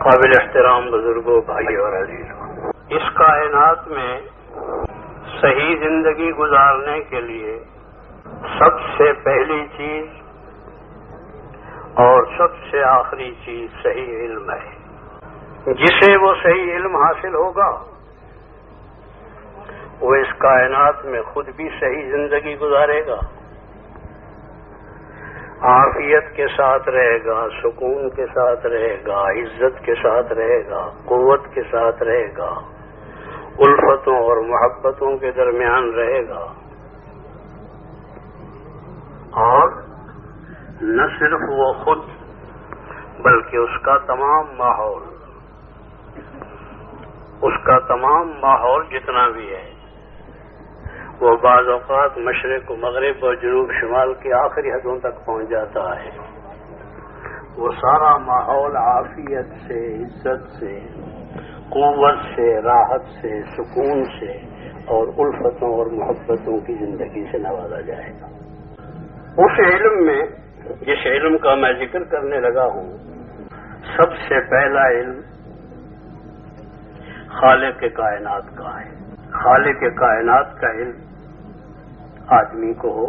قابل احترام بزرگوں، بھائی اور عزیزوں، اس کائنات میں صحیح زندگی گزارنے کے لیے سب سے پہلی چیز اور سب سے آخری چیز صحیح علم ہے۔ جسے وہ صحیح علم حاصل ہوگا وہ اس کائنات میں خود بھی صحیح زندگی گزارے گا، عافیت کے ساتھ رہے گا، سکون کے ساتھ رہے گا، عزت کے ساتھ رہے گا، قوت کے ساتھ رہے گا، الفتوں اور محبتوں کے درمیان رہے گا، اور نہ صرف وہ خود بلکہ اس کا تمام ماحول جتنا بھی ہے وہ بعض اوقات مشرق و مغرب اور جنوب شمال کی آخری حدوں تک پہنچ جاتا ہے۔ وہ سارا ماحول عافیت سے، عزت سے، قوت سے، راحت سے، سکون سے اور الفتوں اور محبتوں کی زندگی سے نوازا جائے گا۔ اس علم میں جس علم کا میں ذکر کرنے لگا ہوں، سب سے پہلا علم خالق کائنات کا ہے۔ خالق کائنات کا علم آدمی کو ہو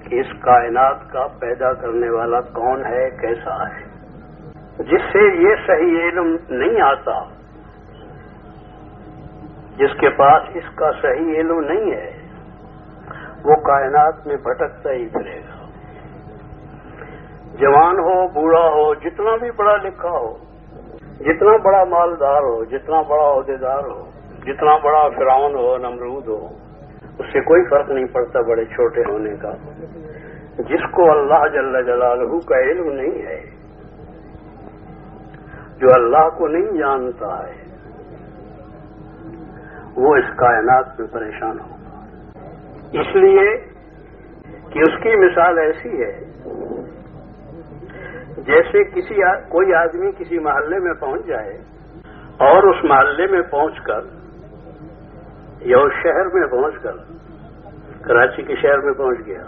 کہ اس کائنات کا پیدا کرنے والا کون ہے، کیسا ہے۔ جس سے یہ صحیح علم نہیں آتا، جس کے پاس اس کا صحیح علم نہیں ہے، وہ کائنات میں بھٹکتا ہی پھرے گا۔ جوان ہو، بوڑھا ہو، جتنا بھی پڑھا لکھا ہو، جتنا بڑا مالدار ہو، جتنا بڑا عہدیدار ہو، جتنا بڑا فرعون ہو، نمرود ہو، اس سے کوئی فرق نہیں پڑتا بڑے چھوٹے ہونے کا۔ جس کو اللہ جل جلالہ کا علم نہیں ہے، جو اللہ کو نہیں جانتا ہے، وہ اس کائنات میں پریشان ہوگا۔ اس لیے کہ اس کی مثال ایسی ہے جیسے کوئی آدمی کسی محلے میں پہنچ جائے اور اس محلے میں پہنچ کر یا اس شہر میں پہنچ کر، کراچی کے شہر میں پہنچ گیا،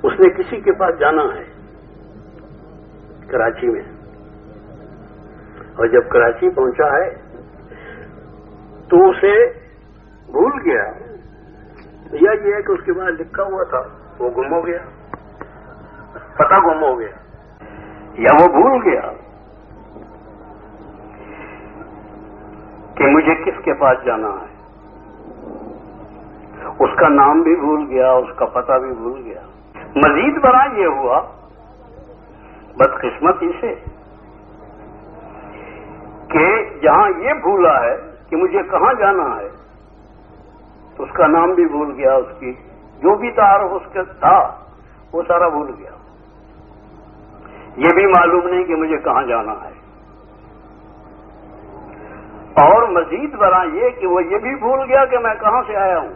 اس نے کسی کے پاس جانا ہے کراچی میں، اور جب کراچی پہنچا ہے تو اسے بھول گیا، یا یہ ہے کہ اس کے بعد لکھا ہوا تھا وہ گم ہو گیا، پتہ گم ہو گیا، یا وہ بھول گیا کہ مجھے کس کے پاس جانا ہے، اس کا نام بھی بھول گیا، اس کا پتہ بھی بھول گیا۔ مزید بڑا یہ ہوا بدقسمتی سے کہ جہاں یہ بھولا ہے کہ مجھے کہاں جانا ہے، اس کا نام بھی بھول گیا، اس کی جو بھی تعارف اس کا تھا وہ سارا بھول گیا۔ یہ بھی معلوم نہیں کہ مجھے کہاں جانا ہے، اور مزید برآں یہ کہ وہ یہ بھی بھول گیا کہ میں کہاں سے آیا ہوں،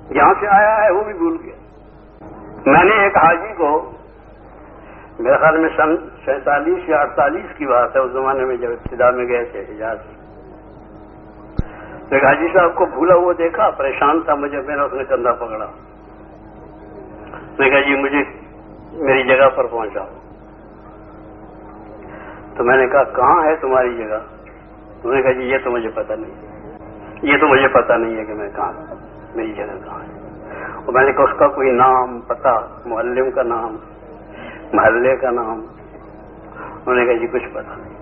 جہاں سے آیا ہے وہ بھی بھول گیا۔ میں نے ایک حاجی کو، میرے خیال میں سن 47 یا 48 کی بات ہے، اس زمانے میں جب ابتدا میں گئے تھے حجاز، تو ایک حاجی صاحب کو بھولا ہوا دیکھا، پریشان تھا مجھے، میرا اس نے کندھا پکڑا، میں کہا جی مجھے میری جگہ پر پہنچاؤ۔ تو میں نے کہا کہاں ہے تمہاری جگہ؟ انہوں نے کہا جی یہ تو مجھے پتہ نہیں، یہ تو مجھے پتہ نہیں ہے کہ میں کہاں، میری جگہ کہاں ہے۔ اور میں نے کہا اس کا کوئی نام، پتہ، معلم کا نام، محلے کا نام؟ انہوں نے کہا جی کچھ پتہ نہیں،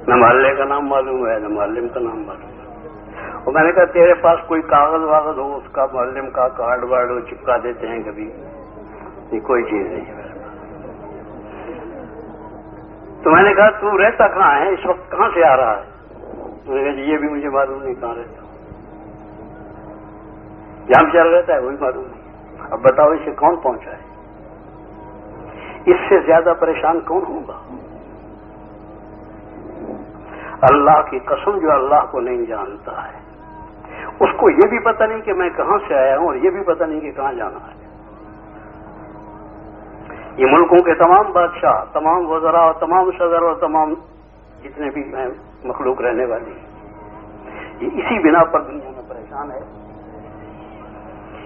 نہ محلے کا نام معلوم ہے، نہ معلم کا نام معلوم ہے۔ اور میں نے کہا تیرے پاس کوئی کاغذ واغذ ہو، اس کا معلم کا کارڈ وارڈ ہو، چپکا دیتے ہیں کبھی؟ یہ کوئی چیز نہیں ہے میرے پاس۔ تو میں نے کہا تو رہتا کہاں ہے، اس وقت کہاں سے آ رہا ہے؟ انہوں نے کہا جی یہ بھی مجھے معلوم نہیں کہاں رہتا، جہاں چل رہتا ہے وہی معلوم نہیں۔ اب بتاؤ اسے کون پہنچا ہے؟ اس سے زیادہ پریشان کون ہوگا؟ اللہ کی قسم جو اللہ کو نہیں جانتا ہے، اس کو یہ بھی پتہ نہیں کہ میں کہاں سے آیا ہوں، اور یہ بھی پتہ نہیں کہ کہاں جانا ہے۔ یہ ملکوں کے تمام بادشاہ، تمام وزراء اور تمام صدر اور تمام جتنے بھی مخلوق رہنے والی ہیں، یہ اسی بنا پر دنیا میں پریشان ہے،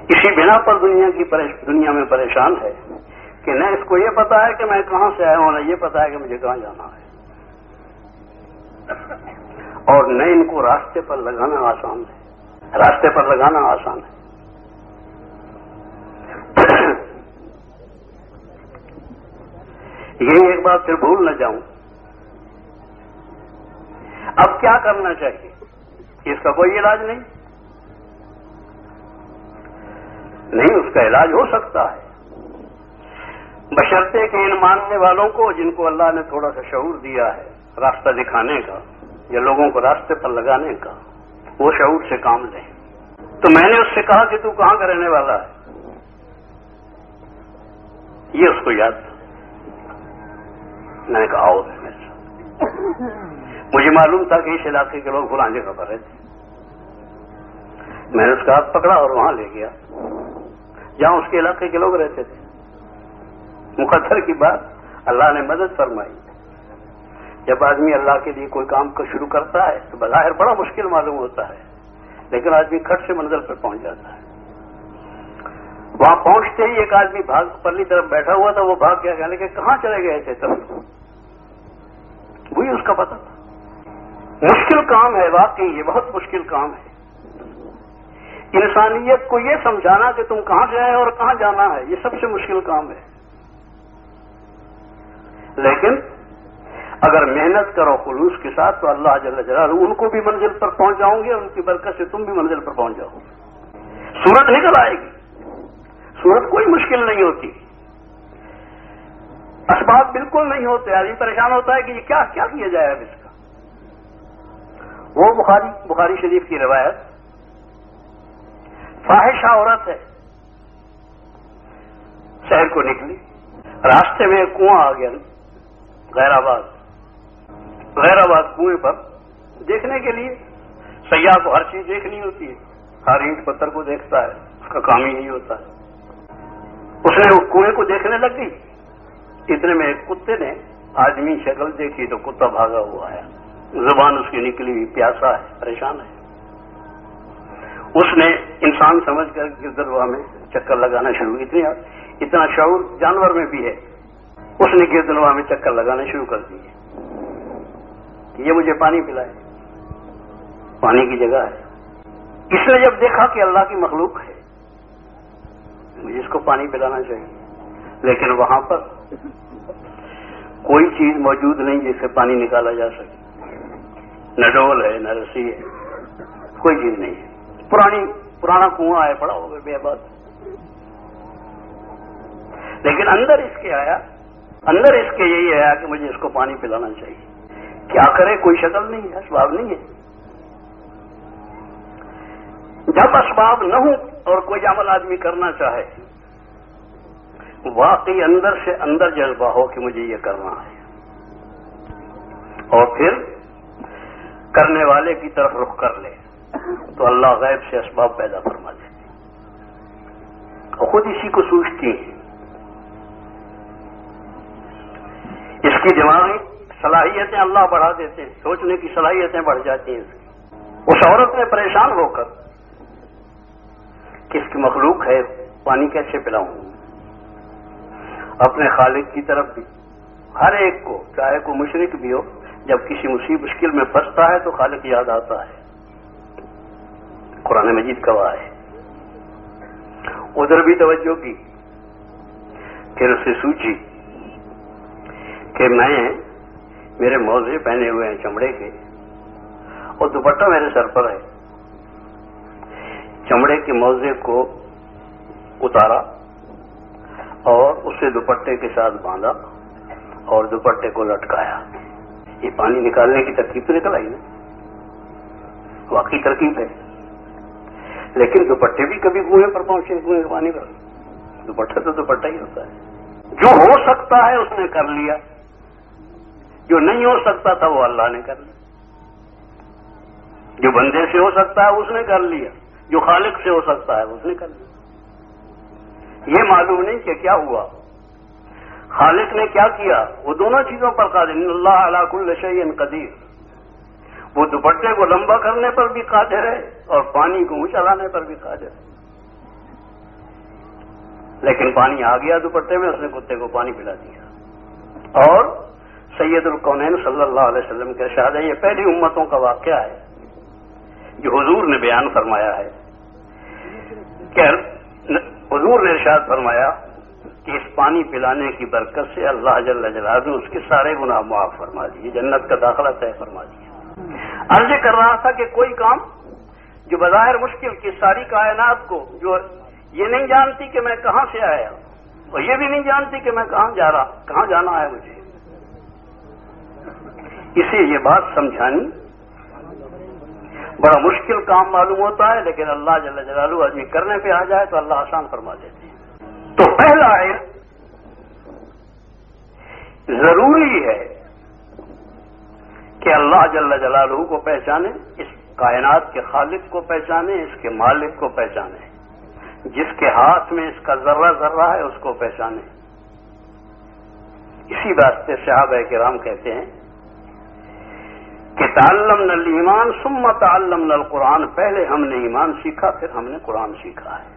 اسی بنا پر دنیا میں پریشان ہے کہ نہ اس کو یہ پتا ہے کہ میں کہاں سے آیا ہوں، نہ یہ پتا ہے کہ مجھے کہاں جانا ہے، اور نہ ان کو راستے پر لگانا آسان ہے، راستے پر لگانا آسان ہے۔ یہ ایک بات پھر بھول نہ جاؤں، اب کیا کرنا چاہیے؟ اس کا کوئی علاج نہیں، اس کا علاج ہو سکتا ہے بشرطے کہ ان ماننے والوں کو جن کو اللہ نے تھوڑا سا شعور دیا ہے راستہ دکھانے کا یا لوگوں کو راستے پر لگانے کا، وہ شعور سے کام لیں۔ تو میں نے اس سے کہا کہ تو کہاں کا رہنے والا ہے؟ یہ اس کو یاد تھا۔ میں نے کہا آؤ میرے ساتھ۔ مجھے معلوم تھا کہ اس علاقے کے لوگ فلاں جگہ پر رہتے۔ میں نے اس کا ہاتھ پکڑا اور وہاں لے گیا جہاں اس کے علاقے کے لوگ رہتے تھے۔ مقدر کی بات، اللہ نے مدد فرمائی۔ جب آدمی اللہ کے لیے کوئی کام کو شروع کرتا ہے تو بظاہر بڑا مشکل معلوم ہوتا ہے، لیکن آدمی کھٹ سے منزل پر پہنچ جاتا ہے۔ وہاں پہنچتے ہی ایک آدمی بھاگ پرلی طرف بیٹھا ہوا تھا، وہ بھاگ گیا، کہنے کہ کہاں چلے گئے تھے تم؟ وہی اس کا پتہ تھا۔ مشکل کام ہے واقعی، یہ بہت مشکل کام ہے۔ انسانیت کو یہ سمجھانا کہ تم کہاں سے آئے اور کہاں جانا ہے، یہ سب سے مشکل کام ہے۔ لیکن اگر محنت کرو خلوص کے ساتھ تو اللہ جل جلالہ ان کو بھی منزل پر پہنچاؤں گے، اور ان کی برکت سے تم بھی منزل پر پہنچ جاؤ گے۔ صورت نکل آئے گی، صورت کوئی مشکل نہیں ہوتی، اسباب بالکل نہیں ہوتے۔ آدمی پریشان ہوتا ہے کہ یہ کیا کیا جائے اب اس کا۔ وہ بخاری شریف کی روایت، فاحشہ عورت ہے، شہر کو نکلی، راستے میں ایک کنواں آ گیا، غیر آباد کنویں پر دیکھنے کے لیے سیاح کو ہر چیز دیکھنی ہوتی ہے، ہر اینٹ پتھر کو دیکھتا ہے، اس کا کام ہی نہیں ہوتا ہے۔ اس نے اس کنویں کو دیکھنے لگ گئی، اتنے میں ایک کتے نے آدمی شکل دیکھی تو کتا بھاگا ہوا ہے، زبان اس کی نکلی ہوئی، پیاسا ہے، پریشان ہے۔ اس نے انسان سمجھ کر گردنواہ میں چکر لگانا شروع کی، اتنا شعور جانور میں بھی ہے۔ اس نے گردنواہ میں چکر لگانا شروع کر دیے، یہ مجھے پانی پلائے، پانی کی جگہ ہے۔ اس نے جب دیکھا کہ اللہ کی مخلوق ہے، مجھے اس کو پانی پلانا چاہیے، لیکن وہاں پر کوئی چیز موجود نہیں جس سے پانی نکالا جا سکے، نہ ڈول ہے نہ رسی ہے، کوئی چیز نہیں ہے، پرانا کنواں ہے، پڑا ہوگا بے بات۔ لیکن اندر اس کے یہی آیا کہ مجھے اس کو پانی پلانا چاہیے۔ کیا کرے، کوئی شکل نہیں ہے، اسباب نہیں ہے۔ جب اسباب نہ ہوں اور کوئی عمل آدمی کرنا چاہے، واقعی اندر سے اندر جذبہ ہو کہ مجھے یہ کرنا ہے، اور پھر کرنے والے کی طرف رخ کر لے، تو اللہ غیب سے اسباب پیدا فرما دیتے، اور خود اسی کو سوچتی ہیں۔ اس کی دماغی صلاحیتیں اللہ بڑھا دیتے ہیں، سوچنے کی صلاحیتیں بڑھ جاتی ہیں۔ اس عورت نے پریشان ہو کر کہ اس کی مخلوق ہے، پانی کیسے پلاؤں، اپنے خالق کی طرف بھی، ہر ایک کو چاہے کوئی مشرک بھی ہو، جب کسی مشکل میں پھنستا ہے تو خالق یاد آتا ہے، قرآن مجید گواہ ہے۔ ادھر بھی توجہ کی، پھر اسے سوچی کہ میرے موزے پہنے ہوئے ہیں چمڑے کے، اور دوپٹہ میرے سر پر ہے، چمڑے کے موزے کو اتارا اور اسے دوپٹے کے ساتھ باندھا اور دوپٹے کو لٹکایا۔ یہ پانی نکالنے کی ترکیب تو نکل آئی نا، واقعی ترکیب ہے، لیکن دوپٹے بھی کبھی کنویں پر پہنچے، کنویں کے پانی پر، دوپٹہ تو دوپٹہ ہی ہوتا ہے۔ جو ہو سکتا ہے اس نے کر لیا، جو نہیں ہو سکتا تھا وہ اللہ نے کر لیا، جو بندے سے ہو سکتا ہے اس نے کر لیا، جو خالق سے ہو سکتا ہے اس نے کر لیا۔ یہ معلوم نہیں کہ کیا ہوا، خالق نے کیا کیا، وہ دونوں چیزوں پر قادر، ان اللہ علی کل شیء قدیر، وہ دوپٹے کو لمبا کرنے پر بھی قادر ہے اور پانی کو اونچا لانے پر بھی قادر ہے۔ لیکن پانی آ گیا دوپٹے میں، اس نے کتے کو پانی پلا دیا۔ اور سید الکونین صلی اللہ علیہ وسلم کے ارشاد ہے، یہ پہلی امتوں کا واقعہ ہے جو حضور نے بیان فرمایا ہے کہ حضور نے ارشاد فرمایا کہ اس پانی پلانے کی برکت سے اللہ جل جلالہ نے اس کے سارے گناہ معاف فرما دیے، جنت کا داخلہ طے فرما دیا۔ عرض کر رہا تھا کہ کوئی کام جو بظاہر مشکل کی ساری کائنات کو جو یہ نہیں جانتی کہ میں کہاں سے آیا اور یہ بھی نہیں جانتی کہ میں کہاں جانا ہے مجھے، اسے یہ بات سمجھانی بڑا مشکل کام معلوم ہوتا ہے، لیکن اللہ جل جلالہ آدمی کرنے پہ آ جائے تو اللہ آسان فرما دیتے ہیں۔ تو پہلا علم ضروری ہے کہ اللہ جل جلالہ کو پہچانے، اس کائنات کے خالق کو پہچانے، اس کے مالک کو پہچانے، جس کے ہاتھ میں اس کا ذرہ ذرہ ہے اس کو پہچانے۔ اسی واسطے صحابہ کرام کہتے ہیں کہ تعلمنا الایمان ثم تعلمنا القرآن، پہلے ہم نے ایمان سیکھا پھر ہم نے قرآن سیکھا ہے۔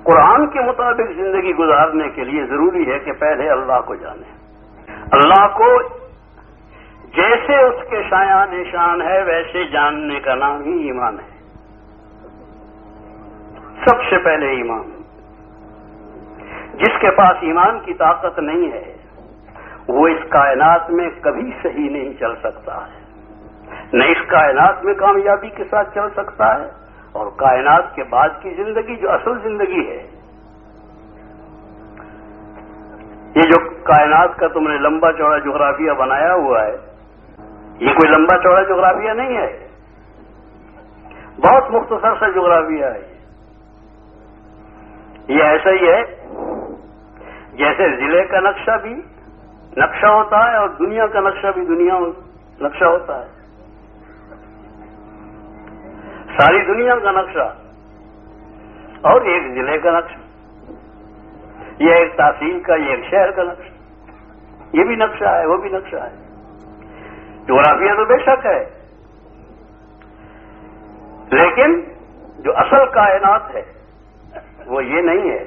قرآن کے مطابق زندگی گزارنے کے لیے ضروری ہے کہ پہلے اللہ کو جانیں، اللہ کو جیسے اس کے شایان نشان ہے ویسے جاننے کا نام ہی ایمان ہے۔ سب سے پہلے ایمان، جس کے پاس ایمان کی طاقت نہیں ہے وہ اس کائنات میں کبھی صحیح نہیں چل سکتا ہے، نہ اس کائنات میں کامیابی کے ساتھ چل سکتا ہے، اور کائنات کے بعد کی زندگی جو اصل زندگی ہے، یہ جو کائنات کا تم نے لمبا چوڑا جغرافیہ بنایا ہوا ہے، یہ کوئی لمبا چوڑا جغرافیہ نہیں ہے، بہت مختصر سا جغرافیہ ہے۔ یہ ایسا ہی ہے جیسے ضلع کا نقشہ بھی نقشہ ہوتا ہے اور دنیا کا نقشہ بھی نقشہ ہوتا ہے، ساری دنیا کا نقشہ اور ایک ضلع کا نقشہ، یہ ایک تحصیل کا، یہ ایک شہر کا نقشہ، یہ بھی نقشہ ہے وہ بھی نقشہ ہے۔ جغرافیہ تو بے شک ہے، لیکن جو اصل کائنات ہے وہ یہ نہیں ہے،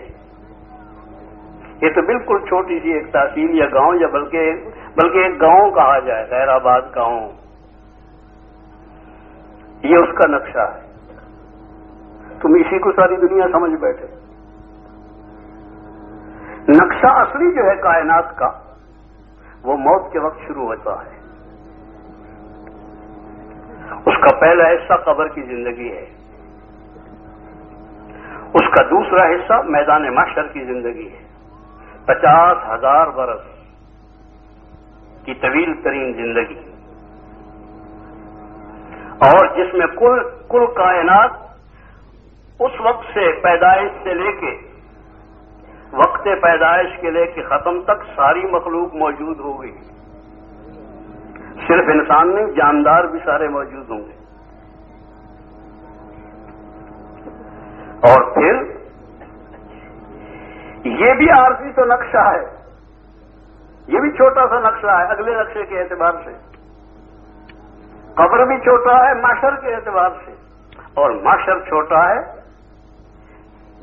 یہ تو بالکل چھوٹی سی ایک تحصیل یا گاؤں، یا بلکہ ایک گاؤں کہا جائے، خیر آباد گاؤں، یہ اس کا نقشہ ہے۔ تم اسی کو ساری دنیا سمجھ بیٹھے۔ نقشہ اصلی جو ہے کائنات کا وہ موت کے وقت شروع ہوتا ہے، اس کا پہلا حصہ قبر کی زندگی ہے، اس کا دوسرا حصہ میدان محشر کی زندگی ہے، 50,000 برس کی طویل ترین زندگی، اور جس میں کل کائنات اس وقت سے پیدائش سے لے کے وقت پیدائش کے لے کے ختم تک ساری مخلوق موجود ہوگی، صرف انسان نہیں جاندار بھی سارے موجود ہوں گے۔ اور پھر یہ بھی عارضی تو نقشہ ہے، یہ بھی چھوٹا سا نقشہ ہے اگلے نقشے کے اعتبار سے، قبر بھی چھوٹا ہے محشر کے اعتبار سے، اور محشر چھوٹا ہے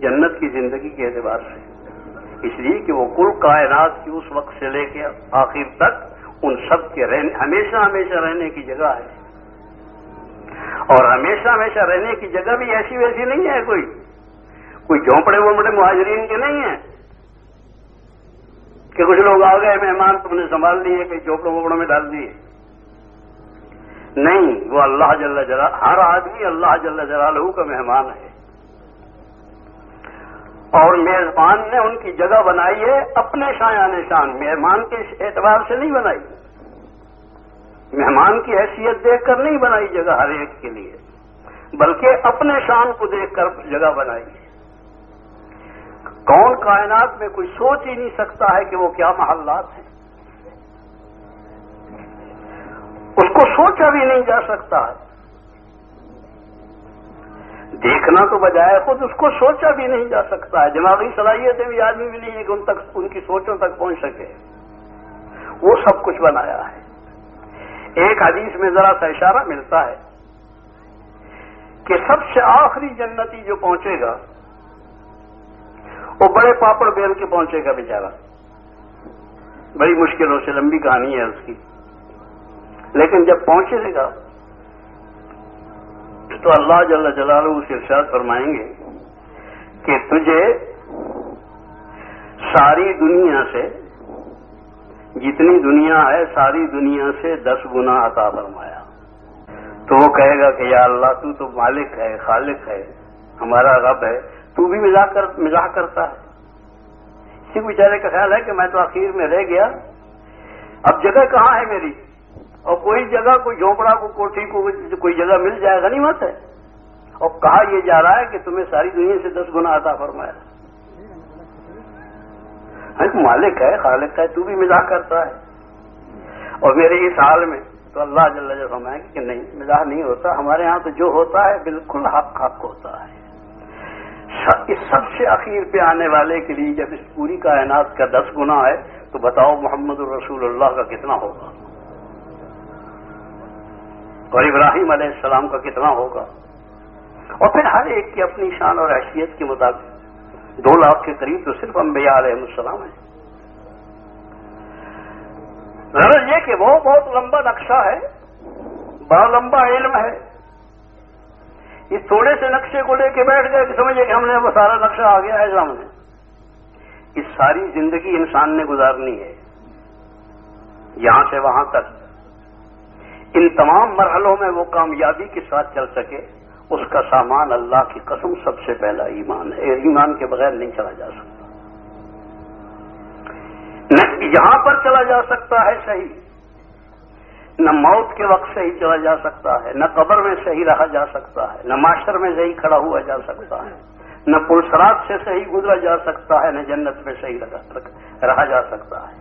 جنت کی زندگی کے اعتبار سے، اس لیے کہ وہ کل کائنات کی اس وقت سے لے کے آخر تک ان سب کے ہمیشہ ہمیشہ رہنے کی جگہ ہے، اور ہمیشہ ہمیشہ رہنے کی جگہ بھی ایسی ویسی نہیں ہے، کوئی جھونپڑے وونپڑے مہاجرین کے نہیں ہیں کہ کچھ لوگ آ گئے مہمان تم نے سنبھال لیے کہ جھونپڑوں ووپڑوں میں ڈال دیے، نہیں، وہ اللہ جل جلالہ، ہر آدمی اللہ جل جلالہ کا مہمان ہے، اور میزبان نے ان کی جگہ بنائی ہے اپنے شایان نشان، مہمان کے اعتبار سے نہیں بنائی، مہمان کی حیثیت دیکھ کر نہیں بنائی جگہ ہر ایک کے لیے، بلکہ اپنے شان کو دیکھ کر جگہ بنائی ہے۔ کون کائنات میں کوئی سوچ ہی نہیں سکتا ہے کہ وہ کیا محلات ہیں، اس کو سوچا بھی نہیں جا سکتا ہے، دیکھنا تو بجائے خود اس کو سوچا بھی نہیں جا سکتا ہے، دماغی صلاحیتیں بھی آدمی بھی نہیں ہے کہ ان کی سوچوں تک پہنچ سکے، وہ سب کچھ بنایا ہے۔ ایک حدیث میں ذرا سا اشارہ ملتا ہے کہ سب سے آخری جنتی جو پہنچے گا وہ بڑے پاپڑ بیل کے پہنچے گا بیچارہ، بڑی مشکلوں سے، لمبی کہانی ہے اس کی، لیکن جب پہنچے گا تو اللہ جل جلالہ اسے ارشاد فرمائیں گے کہ تجھے ساری دنیا سے، جتنی دنیا ہے ساری دنیا سے 10 گنا عطا فرمایا۔ تو وہ کہے گا کہ یا اللہ تو تو مالک ہے، خالق ہے، ہمارا رب ہے، تو بھی مزاح کرتا ہے۔ اسی بیچارے کا خیال ہے کہ میں تو آخر میں رہ گیا، اب جگہ کہاں ہے میری، اور کوئی جگہ، کوئی جھونپڑا، کوئی کوٹھی، کوئی جگہ مل جائے غنیمت ہے، اور کہا یہ جا رہا ہے کہ تمہیں ساری دنیا سے 10 گنا عطا فرمایا۔ مالک ہے، خالق ہے، تو بھی مزاح کرتا ہے۔ اور میرے اس حال میں تو اللہ جل جلالہ فرمائے کہ نہیں، مزاح نہیں ہوتا، ہمارے ہاں تو جو ہوتا ہے بالکل حق ہوتا ہے۔ اس سب سے اخیر پہ آنے والے کے لیے جب اس پوری کائنات کا 10 گنا ہے تو بتاؤ محمد الرسول اللہ کا کتنا ہوگا، اور ابراہیم علیہ السلام کا کتنا ہوگا، اور پھر ہر ایک کی اپنی شان اور حیثیت کے مطابق 2 لاکھ کے قریب تو صرف انبیاء علیہ السلام ہیں۔ غرض یہ کہ وہ بہت لمبا نقشہ ہے، بڑا لمبا علم ہے۔ اس تھوڑے سے نقشے کو لے کے بیٹھ گئے کہ سمجھے کہ ہم نے وہ سارا نقشہ آ گیا ہے سامنے۔ اس ساری زندگی انسان نے گزارنی ہے، یہاں سے وہاں تک، ان تمام مرحلوں میں وہ کامیابی کے ساتھ چل سکے، اس کا سامان اللہ کی قسم سب سے پہلا ایمان ہے۔ ایمان کے بغیر نہیں چلا جا سکتا، نہ یہاں پر چلا جا سکتا ہے صحیح، نہ موت کے وقت صحیح چلا جا سکتا ہے، نہ قبر میں صحیح رہا جا سکتا ہے، نہ معاشر میں صحیح کھڑا ہوا جا سکتا ہے، نہ پلسرات سے صحیح گزرا جا سکتا ہے، نہ جنت میں صحیح رہا جا سکتا ہے۔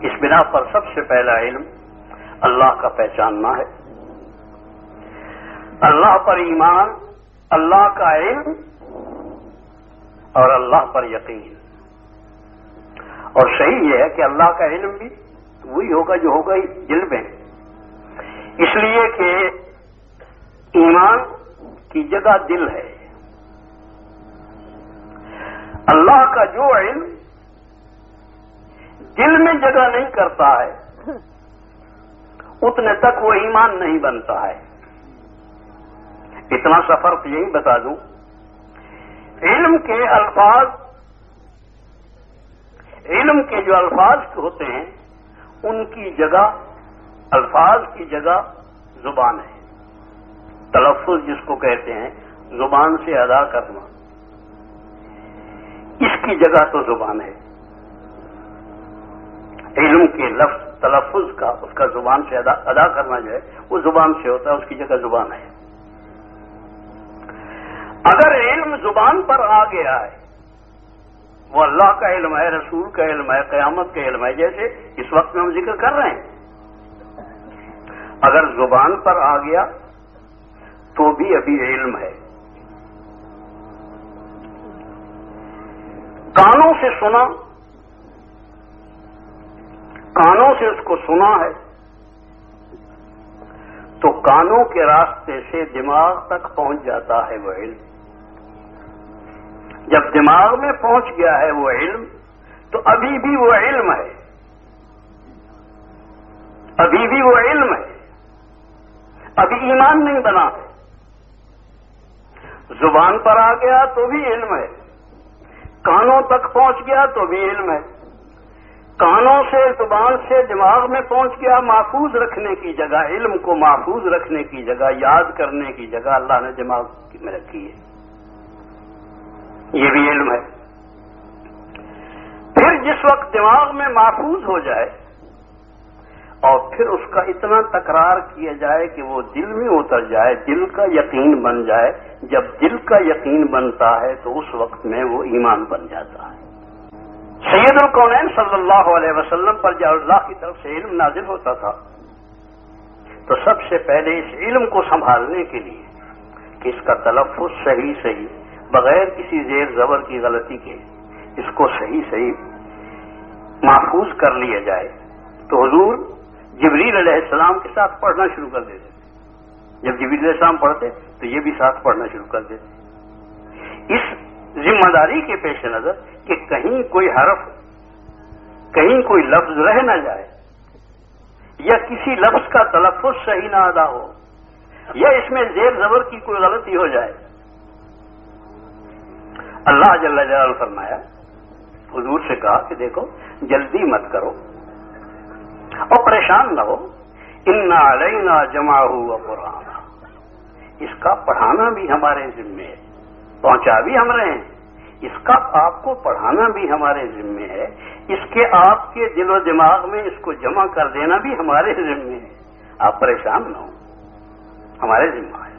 اس بنا پر سب سے پہلا علم اللہ کا پہچاننا ہے، اللہ پر ایمان، اللہ کا علم اور اللہ پر یقین۔ اور صحیح یہ ہے کہ اللہ کا علم بھی وہی ہوگا جو ہوگا ہی دل میں، اس لیے کہ ایمان کی جگہ دل ہے۔ اللہ کا جو علم دل میں جگہ نہیں کرتا ہے اتنے تک وہ ایمان نہیں بنتا ہے۔ اتنا سا فرق یہی بتا دوں، علم کے جو الفاظ ہوتے ہیں ان کی جگہ، الفاظ کی جگہ زبان ہے، تلفظ جس کو کہتے ہیں، زبان سے ادا کرنا، اس کی جگہ تو زبان ہے۔ علم کے لفظ تلفظ کا، اس کا زبان سے ادا کرنا جو ہے وہ زبان سے ہوتا ہے، اس کی جگہ زبان ہے۔ اگر علم زبان پر آ گیا ہے، وہ اللہ کا علم ہے، رسول کا علم ہے، قیامت کا علم ہے، جیسے اس وقت میں ہم ذکر کر رہے ہیں، اگر زبان پر آ گیا تو بھی ابھی علم ہے۔ کانوں سے سنا، کانوں سے اس کو سنا ہے تو کانوں کے راستے سے دماغ تک پہنچ جاتا ہے وہ علم۔ جب دماغ میں پہنچ گیا ہے وہ علم تو ابھی بھی وہ علم ہے، ابھی بھی وہ علم ہے، ابھی ایمان نہیں بنا ہے۔ زبان پر آ گیا تو بھی علم ہے، کانوں تک پہنچ گیا تو بھی علم ہے، کانوں سے، زبان سے دماغ میں پہنچ گیا، محفوظ رکھنے کی جگہ، علم کو محفوظ رکھنے کی جگہ، یاد کرنے کی جگہ اللہ نے دماغ میں رکھی ہے، یہ بھی علم ہے۔ پھر جس وقت دماغ میں محفوظ ہو جائے اور پھر اس کا اتنا تکرار کیا جائے کہ وہ دل میں اتر جائے، دل کا یقین بن جائے، جب دل کا یقین بنتا ہے تو اس وقت میں وہ ایمان بن جاتا ہے۔ سید الکونین صلی اللہ علیہ وسلم پر جب اللہ کی طرف سے علم نازل ہوتا تھا تو سب سے پہلے اس علم کو سنبھالنے کے لیے کہ اس کا تلفظ صحیح بغیر کسی زیر زبر کی غلطی کے اس کو صحیح محفوظ کر لیا جائے تو حضور جبریل علیہ السلام کے ساتھ پڑھنا شروع کر دیتے، جب جبریل علیہ السلام پڑھتے تو یہ بھی ساتھ پڑھنا شروع کر دیتے۔ اس ذمہ داری کے پیش نظر کہ کہیں کوئی حرف، کہیں کوئی لفظ رہ نہ جائے، یا کسی لفظ کا تلفظ صحیح نہ ادا ہو، یا اس میں زیر زبر کی کوئی غلطی ہو جائے۔ اللہ جل جلالہ فرمایا، حضور سے کہا کہ دیکھو جلدی مت کرو اور پریشان نہ ہو، اِنَّ عَلَيْنَا جَمْعَهُ وَقُرْآنَهُ، اس کا پڑھانا بھی ہمارے ذمے ہے، پہنچا بھی ہم رہے ہیں، اس کا آپ کو پڑھانا بھی ہمارے ذمے ہے، اس کے آپ کے دل و دماغ میں اس کو جمع کر دینا بھی ہمارے ذمے ہے۔ آپ پریشان نہ ہو، ہمارے ذمہ ہے۔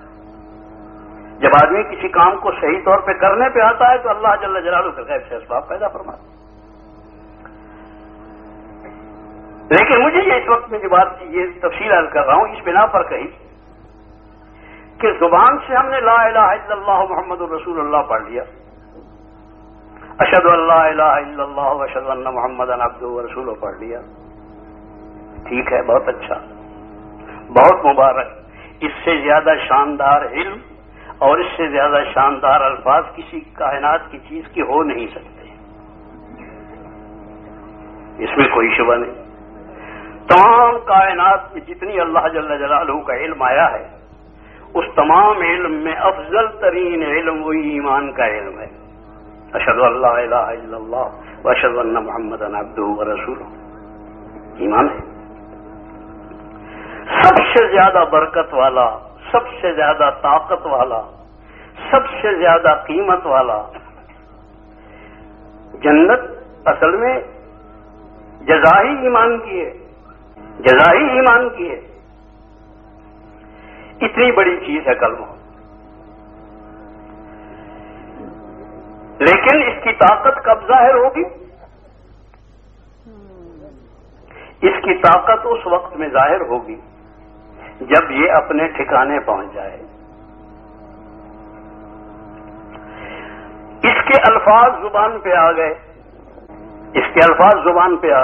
جب آدمی کسی کام کو صحیح طور پہ کرنے پہ آتا ہے تو اللہ جل جلالہ کے غیب سے اسباب پیدا فرماتا ہے۔ لیکن مجھے یہ اس وقت میں جو بات یہ تفصیل عرض کر رہا ہوں اس بنا پر کہی کہ زبان سے ہم نے لا الہ الا اللہ محمد الرسول اللہ پڑھ لیا، اشہد ان لا الہ الا اللہ واشہد ان محمدا عبدہ ورسولہ پڑھ لیا، ٹھیک ہے، بہت اچھا، بہت مبارک۔ اس سے زیادہ شاندار علم اور اس سے زیادہ شاندار الفاظ کسی کائنات کی چیز کی ہو نہیں سکتے، اس میں کوئی شبہ نہیں۔ تمام کائنات میں جتنی اللہ جل جلالہ کا علم آیا ہے، اس تمام علم میں افضل ترین علم وہی ایمان کا علم ہے، اشہد ان لا الہ الا اللہ واشہد ان محمدا عبدہ ورسولہ، ایمان ہے۔ سب سے زیادہ برکت والا، سب سے زیادہ طاقت والا، سب سے زیادہ قیمت والا جنت اصل میں جزا ہی ایمان کی ہے، جزا ہی ایمان کی ہے۔ اتنی بڑی چیز ہے کلمہ، لیکن اس کی طاقت کب ظاہر ہوگی؟ اس کی طاقت اس وقت میں ظاہر ہوگی جب یہ اپنے ٹھکانے پہنچ جائے، اس کے الفاظ زبان پہ آ گئے، اس کے الفاظ زبان پہ آ